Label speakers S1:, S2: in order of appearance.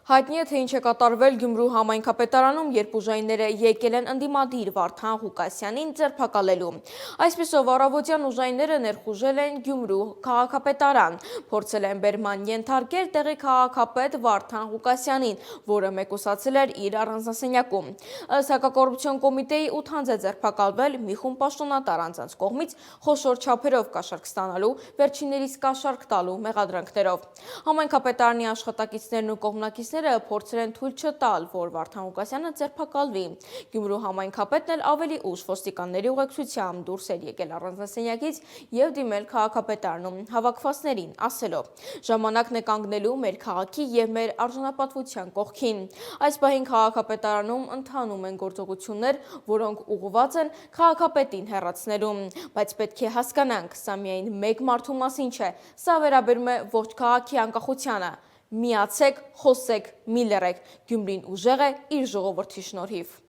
S1: Հայտնի է, թե ինչ է կատարվել Գյումրու համայնքապետարանում, երբ ուժայինները եկել են ընդդիմադիր Վարդան Ղուկասյանին ձերբակալելու։ Այսպիսով առավոտյան ուժայինները ներխուժել են Գյումրու քաղաքապետարան, փորձել են բերման ենթարկել տեղի քաղաքապետ Վարդան Ղուկասյանին, որը մեկուսացել էր իր առանձնասենյակում։ Ըստ հակակոռուպցիոն կոմիտեի 8 անձ է ձերբակալվել մի խումբ պաշտոնատար անձանց կողմից խոշոր չափերով կաշառք ստանալու, վերջիններիս կաշառք տալու մեղադրանքներով։ Համայնքապետարանի աշխատակիցներն ու կողմնակիցները փորձել են թույլ չտալ, որ Վարդան Ղուկասյանը ձերբակալվի։ Գյումրու համայնքապետն էլ ավելի ուշ ոստիկանների ուղեկցությամբ դուրս էր եկել առանձնասենյակից եւ դիմել քաղաքապետարանում հավաքվածներին, ասելով. «Ժամանակն է կանգնելու մեր քաղաքի եւ մեր արժանապատվության կողքին»։ Այս պահին քաղաքապետարանում ընթանում են գործողություններ, որոնք ուղղված են քաղաքապետին հեռացնելու, բայց պետք է հասկանանք, սա միայն մեկ մարդու մասին չէ, սա վերաբերում է ողջ քաղաքի անկախությանը։ Միացեք, խոսեք, մի լռեք, Գյումրին ուժեղ է իր ժողովրդի շնորհիվ։